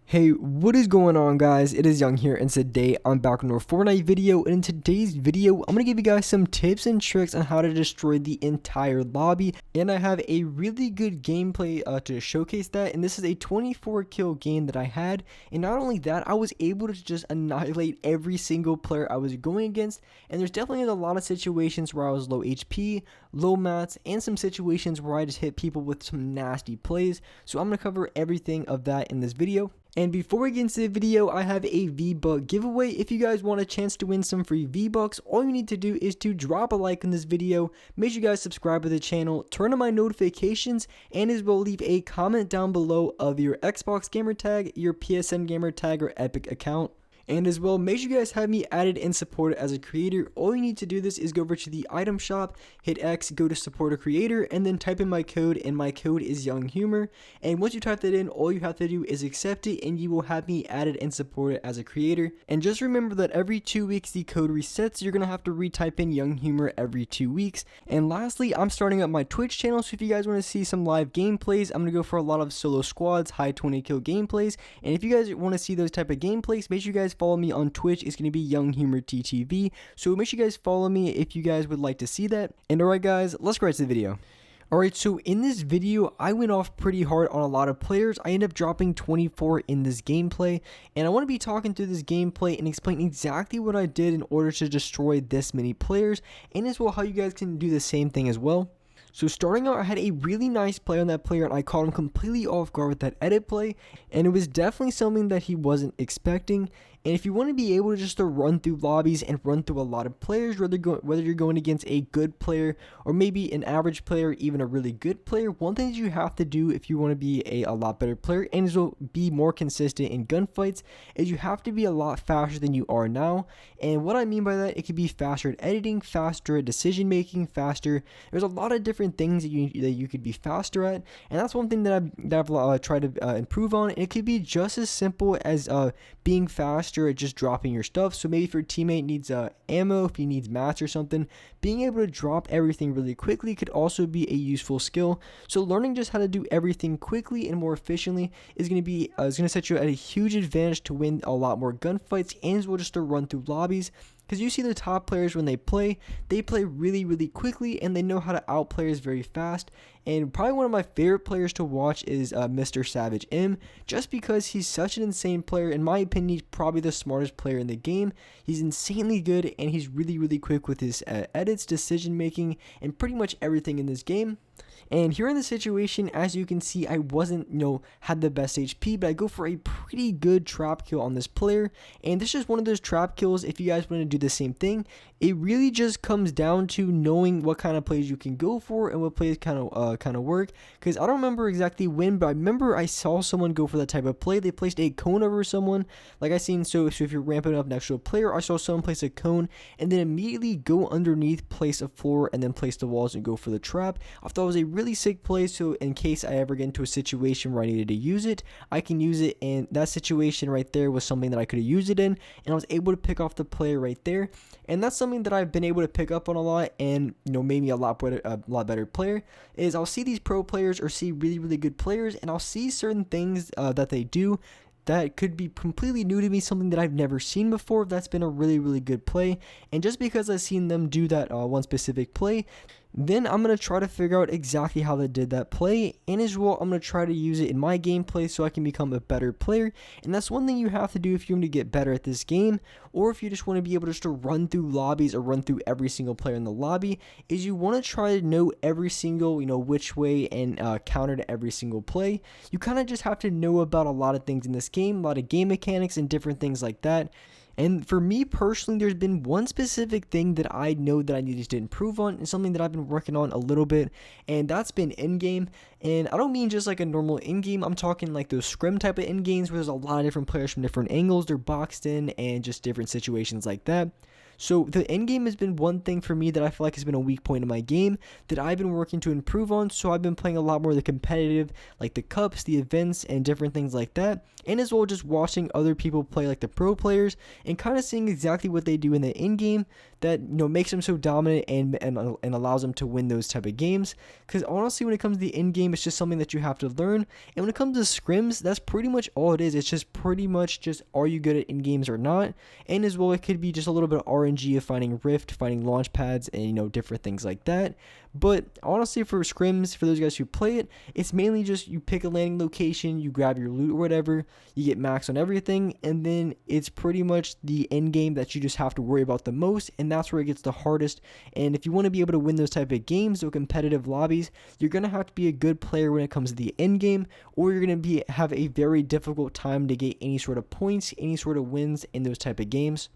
Hey, what is going on, guys? It is Young here, and today I'm back with another Fortnite video. And in today's video, I'm gonna give you guys some tips and tricks on how to destroy the entire lobby. And I have a really good gameplay to showcase that. And this is a 24 kill game that I had. And not only that, I was able to just annihilate every single player I was going against. And there's definitely a lot of situations where I was low HP, low mats, and some situations where I just hit people with some nasty plays. So I'm gonna cover everything of that in this video. And before we get into the video, I have a V-Buck giveaway. If you guys want a chance to win some free V-Bucks, all you need to do is to drop a like on this video, make sure you guys subscribe to the channel, turn on my notifications, and as well leave a comment down below of your Xbox gamer tag, your PSN gamer tag, or Epic account. And as well, make sure you guys have me added and supported as a creator. All you need to do this is go over to the item shop, hit X, go to support a creator, and then type in my code, and my code is Young Humor. And once you type that in, all you have to do is accept it, and you will have me added and supported as a creator. And just remember that every 2 weeks the code resets. You're gonna have to retype in Young Humor every 2 weeks. And lastly, I'm starting up my Twitch channel, so if you guys want to see some live gameplays, I'm gonna go for a lot of solo squads, high 20 kill gameplays. And if you guys want to see those type of gameplays, make sure you guys follow me on Twitch. It's going to be Young Humor TTV, so make sure you guys follow me if you guys would like to see that. And alright guys, let's get right to the video. Alright, so in this video, I went off pretty hard on a lot of players. I ended up dropping 24 in this gameplay, and I want to be talking through this gameplay and explain exactly what I did in order to destroy this many players, and as well how you guys can do the same thing as well. So starting out, I had a really nice play on that player, and I caught him completely off guard with that edit play, and it was definitely something that he wasn't expecting. And if you want to be able to just to run through lobbies and run through a lot of players, whether you're going against a good player or maybe an average player, even a really good player, one thing that you have to do if you want to be a lot better player and will be more consistent in gunfights is you have to be a lot faster than you are now. And what I mean by that, it could be faster at editing, faster at decision making, faster. There's a lot of different things that you could be faster at, and that's one thing that I've tried to improve on. It could be just as simple as being faster at just dropping your stuff. So maybe if your teammate needs ammo, if he needs mats or something, being able to drop everything really quickly could also be a useful skill. So learning just how to do everything quickly and more efficiently is going to set you at a huge advantage to win a lot more gunfights, and as well just to run through lobbies. Because you see the top players when they play really quickly, and they know how to outplay us very fast. And probably one of my favorite players to watch is Mr. Savage M, just because he's such an insane player. In my opinion, he's probably the smartest player in the game. He's insanely good, and he's really quick with his edits, decision making, and pretty much everything in this game. And here in the situation, as you can see, I wasn't, had the best HP, but I go for a pretty good trap kill on this player. And this is just one of those trap kills. If you guys want to do the same thing, it really just comes down to knowing what kind of plays you can go for and what plays kind of work. Because I don't remember exactly when, but I remember I saw someone go for that type of play. They placed a cone over someone, like I seen. So if you're ramping up next to a player, I saw someone place a cone and then immediately go underneath, place a floor, and then place the walls and go for the trap. I thought it was a really sick play, so in case I ever get into a situation where I needed to use it, I can use it. And that situation right there was something that I could have used it in, and I was able to pick off the player right there. And that's something that I've been able to pick up on a lot, and made me a lot better player. Is I'll see these pro players or see really good players, and I'll see certain things that they do that could be completely new to me, something that I've never seen before. That's been a really good play, and just because I've seen them do that one specific play, then I'm going to try to figure out exactly how they did that play, and as well, I'm going to try to use it in my gameplay so I can become a better player. And that's one thing you have to do if you want to get better at this game, or if you just want to be able just to run through lobbies or run through every single player in the lobby, is you want to try to know every single, which way and counter to every single play. You kind of just have to know about a lot of things in this game, a lot of game mechanics and different things like that. And for me personally, there's been one specific thing that I know that I needed to improve on, and something that I've been working on a little bit, and that's been in-game. And I don't mean just like a normal in-game, I'm talking like those scrim type of in-games where there's a lot of different players from different angles, they're boxed in, and just different situations like that. So the end game has been one thing for me that I feel like has been a weak point in my game that I've been working to improve on. So I've been playing a lot more of the competitive, like the cups, the events, and different things like that, and as well just watching other people play like the pro players and kind of seeing exactly what they do in the end game that makes them so dominant and allows them to win those type of games. Because honestly, when it comes to the end game, it's just something that you have to learn. And when it comes to scrims, that's pretty much all it is. It's just pretty much just, are you good at end games or not? And as well, it could be just a little bit of RNG of finding rift, finding launch pads, and different things like that. But honestly, for scrims, for those guys who play it, it's mainly just you pick a landing location, you grab your loot or whatever, you get max on everything, and then it's pretty much the end game that you just have to worry about the most, and that's where it gets the hardest. And if you want to be able to win those type of games or competitive lobbies, you're going to have to be a good player when it comes to the end game, or you're going to have a very difficult time to get any sort of points, any sort of wins in those type of games.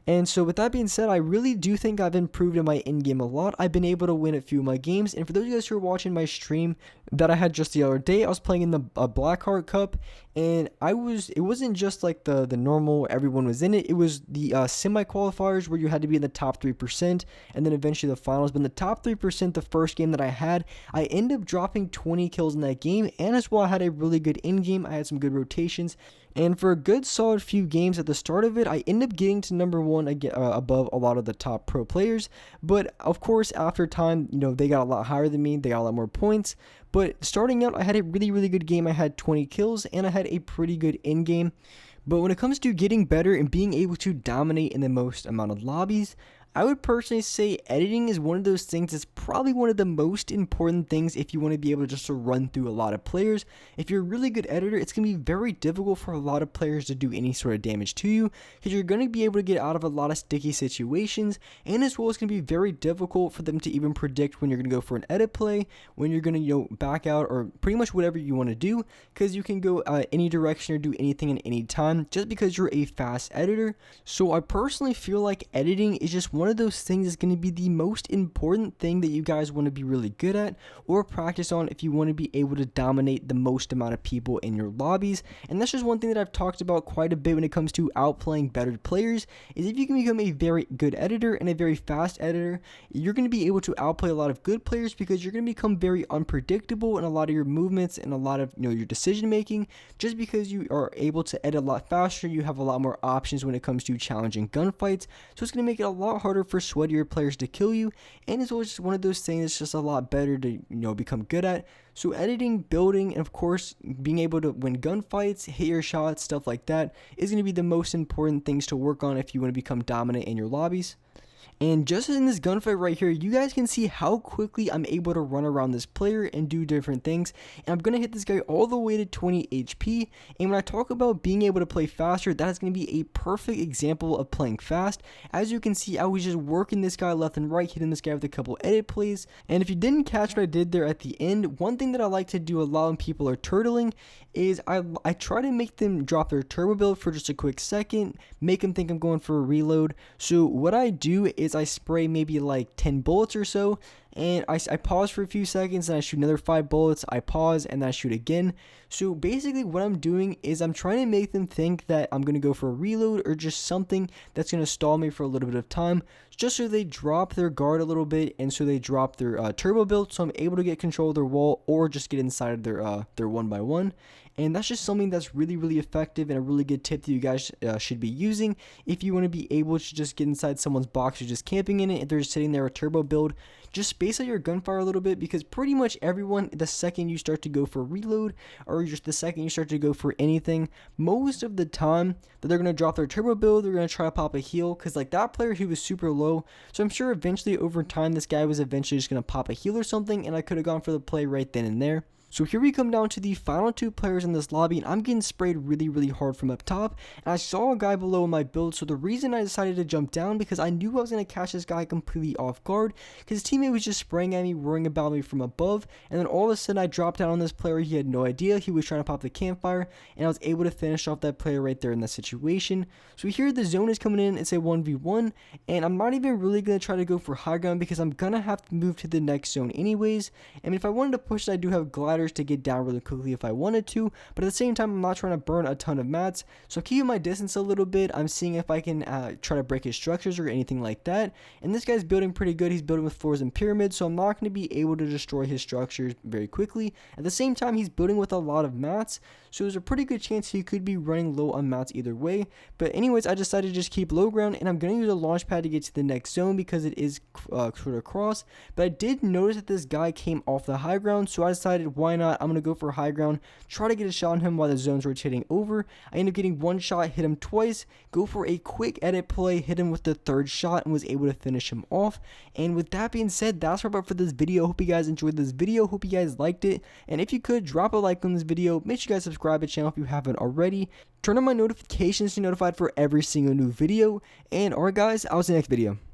And so with that being said, I really do think I've improved in my in-game a lot. I've been able to win a few of my games. And for those of you guys who are watching my stream that I had just the other day, I was playing in the Blackheart Cup. And it wasn't just like the normal, everyone was in it. It was the semi-qualifiers where you had to be in the top 3%. And then eventually the finals. But in the top 3%, the first game that I had, I ended up dropping 20 kills in that game. And as well, I had a really good in-game. I had some good rotations. And for a good solid few games at the start of it, I ended up getting to number 1 above a lot of the top pro players. But of course, after time, they got a lot higher than me. They got a lot more points. But starting out, I had a really, really good game. I had 20 kills and I had a pretty good in game. But when it comes to getting better and being able to dominate in the most amount of lobbies, I would personally say editing is one of those things that's probably one of the most important things if you want to be able just to run through a lot of players. If you're a really good editor, it's going to be very difficult for a lot of players to do any sort of damage to you, because you're going to be able to get out of a lot of sticky situations, and as well it's going to be very difficult for them to even predict when you're going to go for an edit play, when you're going to back out, or pretty much whatever you want to do, because you can go any direction or do anything at any time just because you're a fast editor. So I personally feel like editing is just one of those things that's going to be the most important thing that you guys want to be really good at or practice on if you want to be able to dominate the most amount of people in your lobbies. And that's just one thing that I've talked about quite a bit when it comes to outplaying better players, is if you can become a very good editor and a very fast editor, you're going to be able to outplay a lot of good players, because you're going to become very unpredictable in a lot of your movements and a lot of your decision making, just because you are able to edit a lot faster. You have a lot more options when it comes to challenging gunfights, so it's going to make it a lot harder for sweatier players to kill you, and it's always just one of those things that's just a lot better to become good at. So editing, building, and of course being able to win gunfights, hit your shots, stuff like that is going to be the most important things to work on if you want to become dominant in your lobbies. And just in this gunfight right here, you guys can see how quickly I'm able to run around this player and do different things. And I'm going to hit this guy all the way to 20 HP. And when I talk about being able to play faster, that is going to be a perfect example of playing fast. As you can see, I was just working this guy left and right, hitting this guy with a couple edit plays. And if you didn't catch what I did there at the end, one thing that I like to do a lot when people are turtling is I try to make them drop their turbo build for just a quick second, make them think I'm going for a reload. So what I do is I spray maybe like 10 bullets or so, and I pause for a few seconds, and I shoot another 5 bullets, I pause, and then I shoot again. So basically what I'm doing is I'm trying to make them think that I'm going to go for a reload or just something that's going to stall me for a little bit of time, just so they drop their guard a little bit, and so they drop their turbo build, so I'm able to get control of their wall or just get inside of their 1x1. And that's just something that's really, really effective and a really good tip that you guys should be using if you want to be able to just get inside someone's box who's just camping in it. If they're just sitting there with turbo build, just space out your gunfire a little bit, because pretty much everyone, the second you start to go for reload, or just the second you start to go for anything, most of the time that they're going to drop their turbo build, they're going to try to pop a heal, because like that player, he was super low. So I'm sure eventually over time, this guy was eventually just going to pop a heal or something, and I could have gone for the play right then and there. So here we come down to the final 2 players in this lobby, and I'm getting sprayed really, really hard from up top, and I saw a guy below in my build. So the reason I decided to jump down, because I knew I was going to catch this guy completely off guard, because his teammate was just spraying at me, worrying about me from above, and then all of a sudden I dropped down on this player. He had no idea. He was trying to pop the campfire, and I was able to finish off that player right there in that situation. So here the zone is coming in. It's a 1v1, and I'm not even really going to try to go for high ground, because I'm going to have to move to the next zone anyways. I mean, if I wanted to push it, I do have glider ladders to get down really quickly if I wanted to, but at the same time I'm not trying to burn a ton of mats, so I'm keeping my distance a little bit. I'm seeing if I can try to break his structures or anything like that, and this guy's building pretty good. He's building with floors and pyramids, so I'm not going to be able to destroy his structures very quickly. At the same time, he's building with a lot of mats, so there's a pretty good chance he could be running low on mats either way. But anyways, I decided to just keep low ground, and I'm going to use a launch pad to get to the next zone because it is sort of cross. But I did notice that this guy came off the high ground, so I decided why not. I'm going to go for high ground, try to get a shot on him while the zone's rotating over. I ended up getting one shot, hit him twice, go for a quick edit play, hit him with the third shot, and was able to finish him off. And with that being said, that's wrap up for this video. Hope you guys enjoyed this video. Hope you guys liked it. And if you could, drop a like on this video. Make sure you guys subscribe to the channel if you haven't already. Turn on my notifications to be notified for every single new video. And alright guys, I'll see you next video.